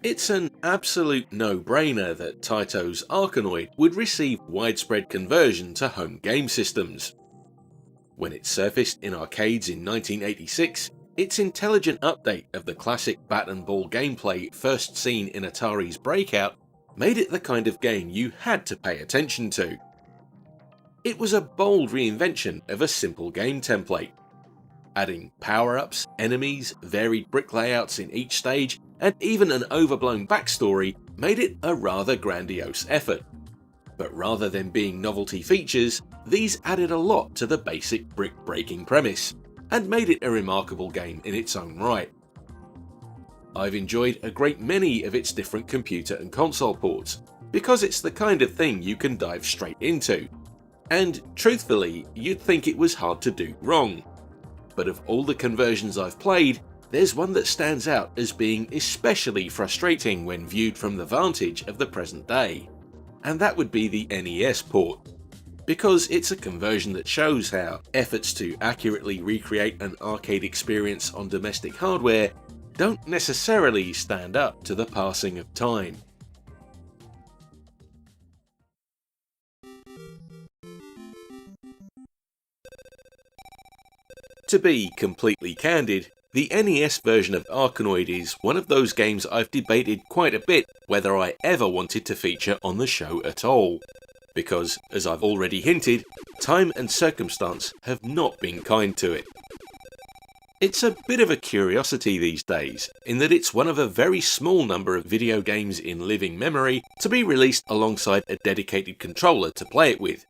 It's an absolute no-brainer that Taito's Arkanoid would receive widespread conversion to home game systems. When it surfaced in arcades in 1986, its intelligent update of the classic bat and ball gameplay first seen in Atari's Breakout made it the kind of game you had to pay attention to. It was a bold reinvention of a simple game template, adding power-ups, enemies, varied brick layouts in each stage, and even an overblown backstory made it a rather grandiose effort. But rather than being novelty features, these added a lot to the basic brick-breaking premise, and made it a remarkable game in its own right. I've enjoyed a great many of its different computer and console ports, because it's the kind of thing you can dive straight into. And truthfully, you'd think it was hard to do wrong. But of all the conversions I've played, there's one that stands out as being especially frustrating when viewed from the vantage of the present day. And that would be the NES port. Because it's a conversion that shows how efforts to accurately recreate an arcade experience on domestic hardware don't necessarily stand up to the passing of time. To be completely candid, the NES version of Arkanoid is one of those games I've debated quite a bit whether I ever wanted to feature on the show at all. Because, as I've already hinted, time and circumstance have not been kind to it. It's a bit of a curiosity these days, in that it's one of a very small number of video games in living memory to be released alongside a dedicated controller to play it with.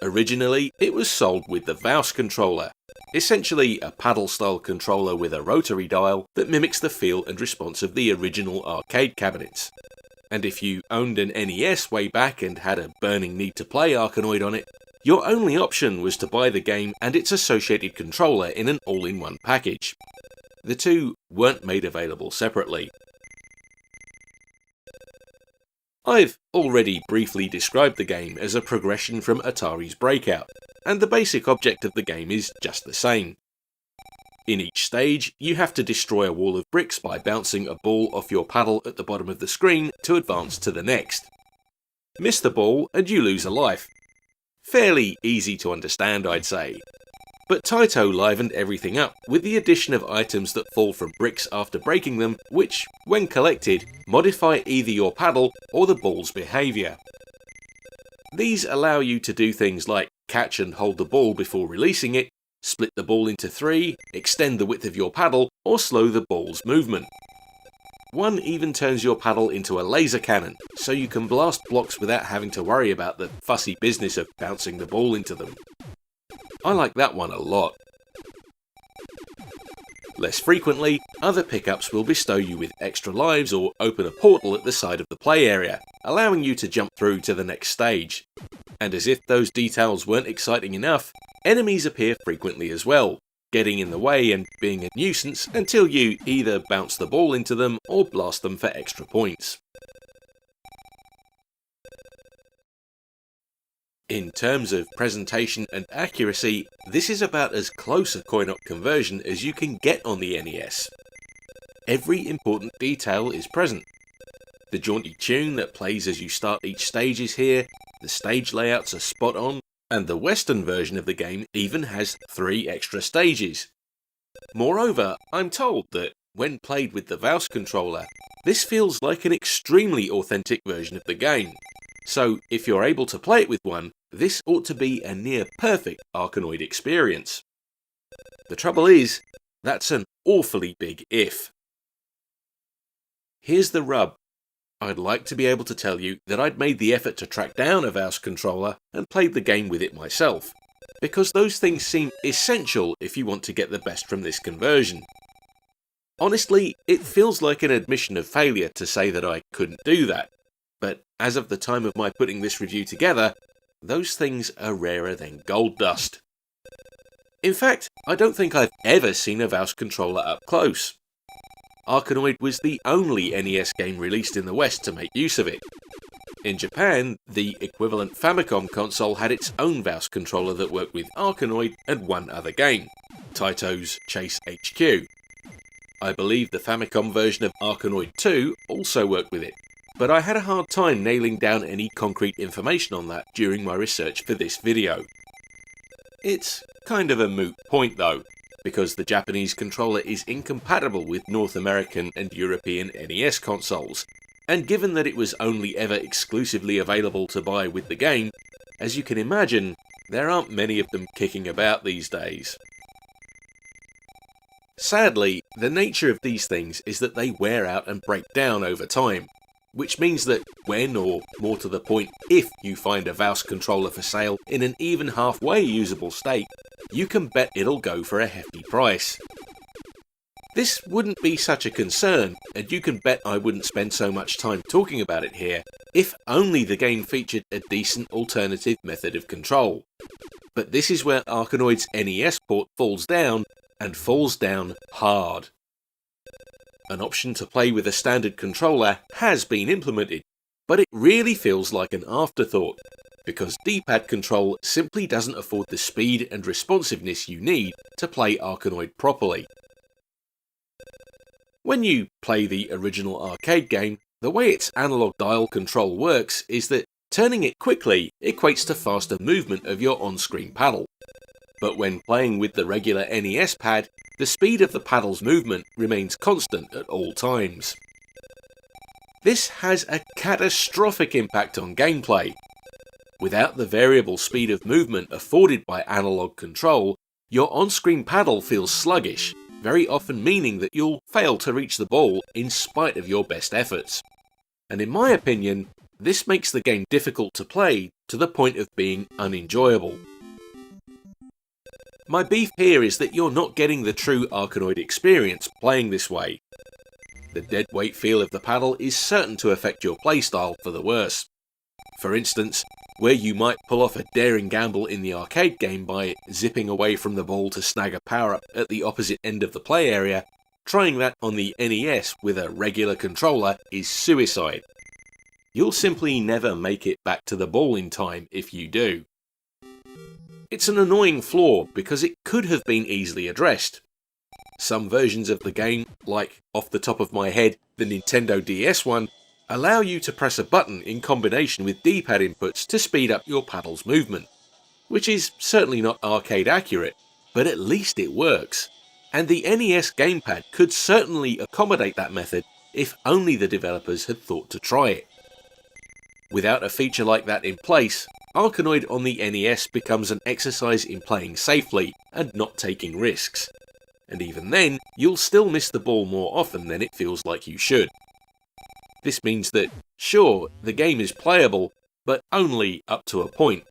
Originally, it was sold with the Vaus controller, essentially a paddle-style controller with a rotary dial that mimics the feel and response of the original arcade cabinets. And if you owned an NES way back and had a burning need to play Arkanoid on it, your only option was to buy the game and its associated controller in an all-in-one package. The two weren't made available separately. I've already briefly described the game as a progression from Atari's Breakout, and the basic object of the game is just the same. In each stage, you have to destroy a wall of bricks by bouncing a ball off your paddle at the bottom of the screen to advance to the next. Miss the ball and you lose a life. Fairly easy to understand, I'd say. But Taito livened everything up with the addition of items that fall from bricks after breaking them, which, when collected, modify either your paddle or the ball's behaviour. These allow you to do things like catch and hold the ball before releasing it, split the ball into three, extend the width of your paddle, or slow the ball's movement. One even turns your paddle into a laser cannon, so you can blast blocks without having to worry about the fussy business of bouncing the ball into them. I like that one a lot. Less frequently, other pickups will bestow you with extra lives or open a portal at the side of the play area, allowing you to jump through to the next stage. And as if those details weren't exciting enough, enemies appear frequently as well, getting in the way and being a nuisance until you either bounce the ball into them or blast them for extra points. In terms of presentation and accuracy, this is about as close a coin-op conversion as you can get on the NES. Every important detail is present. The jaunty tune that plays as you start each stage is here, the stage layouts are spot on, and the Western version of the game even has 3 extra stages. Moreover, I'm told that, when played with the Vaus controller, this feels like an extremely authentic version of the game. So, if you're able to play it with one, this ought to be a near-perfect Arkanoid experience. The trouble is, that's an awfully big if. Here's the rub. I'd like to be able to tell you that I'd made the effort to track down a Vaus controller and played the game with it myself, because those things seem essential if you want to get the best from this conversion. Honestly, it feels like an admission of failure to say that I couldn't do that, but as of the time of my putting this review together, those things are rarer than gold dust. In fact, I don't think I've ever seen a Vaus controller up close. Arkanoid was the only NES game released in the West to make use of it. In Japan, the equivalent Famicom console had its own Vaus controller that worked with Arkanoid and one other game, Taito's Chase HQ. I believe the Famicom version of Arkanoid 2 also worked with it, but I had a hard time nailing down any concrete information on that during my research for this video. It's kind of a moot point though, because the Japanese controller is incompatible with North American and European NES consoles, and given that it was only ever exclusively available to buy with the game, as you can imagine, there aren't many of them kicking about these days. Sadly, the nature of these things is that they wear out and break down over time, which means that when, or more to the point, if you find a Vaus controller for sale in an even halfway usable state, you can bet it'll go for a hefty price. This wouldn't be such a concern, and you can bet I wouldn't spend so much time talking about it here, if only the game featured a decent alternative method of control. But this is where Arkanoid's NES port falls down, and falls down hard. An option to play with a standard controller has been implemented, but it really feels like an afterthought, because D-pad control simply doesn't afford the speed and responsiveness you need to play Arkanoid properly. When you play the original arcade game, the way its analog dial control works is that turning it quickly equates to faster movement of your on-screen paddle. But when playing with the regular NES pad, the speed of the paddle's movement remains constant at all times. This has a catastrophic impact on gameplay. Without the variable speed of movement afforded by analog control, your on-screen paddle feels sluggish, very often meaning that you'll fail to reach the ball in spite of your best efforts. And in my opinion, this makes the game difficult to play to the point of being unenjoyable. My beef here is that you're not getting the true Arkanoid experience playing this way. The deadweight feel of the paddle is certain to affect your playstyle for the worse. For instance, where you might pull off a daring gamble in the arcade game by zipping away from the ball to snag a power-up at the opposite end of the play area, trying that on the NES with a regular controller is suicide. You'll simply never make it back to the ball in time if you do. It's an annoying flaw because it could have been easily addressed. Some versions of the game, like, off the top of my head, the Nintendo DS one, allow you to press a button in combination with D-pad inputs to speed up your paddle's movement, which is certainly not arcade accurate, but at least it works. And the NES gamepad could certainly accommodate that method if only the developers had thought to try it. Without a feature like that in place, Arkanoid on the NES becomes an exercise in playing safely and not taking risks. And even then, you'll still miss the ball more often than it feels like you should. This means that, sure, the game is playable, but only up to a point.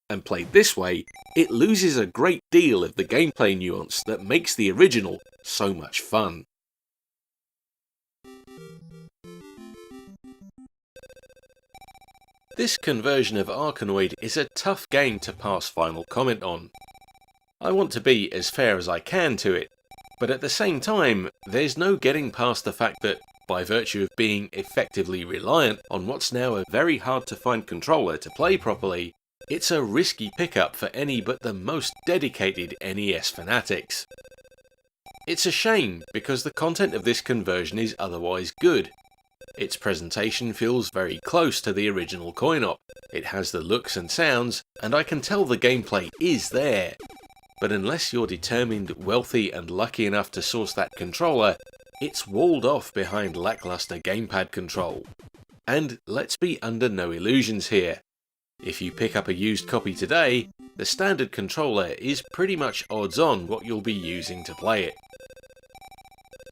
And played this way, it loses a great deal of the gameplay nuance that makes the original so much fun. This conversion of Arkanoid is a tough game to pass final comment on. I want to be as fair as I can to it, but at the same time, there's no getting past the fact that, by virtue of being effectively reliant on what's now a very hard to find controller to play properly, it's a risky pickup for any but the most dedicated NES fanatics. It's a shame because the content of this conversion is otherwise good. Its presentation feels very close to the original coin-op, it has the looks and sounds, and I can tell the gameplay is there. But unless you're determined, wealthy and lucky enough to source that controller, it's walled off behind lackluster gamepad control. And let's be under no illusions here. If you pick up a used copy today, the standard controller is pretty much odds-on what you'll be using to play it.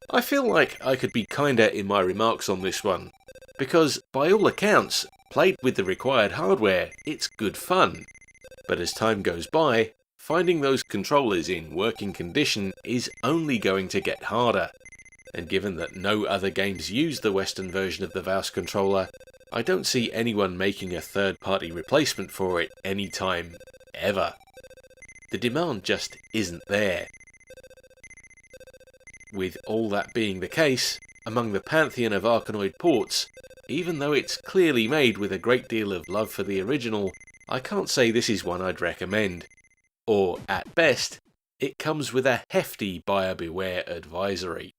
I feel like I could be kinder in my remarks on this one, because by all accounts, played with the required hardware, it's good fun. But as time goes by, finding those controllers in working condition is only going to get harder. And given that no other games use the Western version of the Vaus controller, I don't see anyone making a third-party replacement for it anytime, ever. The demand just isn't there. With all that being the case, among the pantheon of Arkanoid ports, even though it's clearly made with a great deal of love for the original, I can't say this is one I'd recommend. Or, at best, it comes with a hefty buyer beware advisory.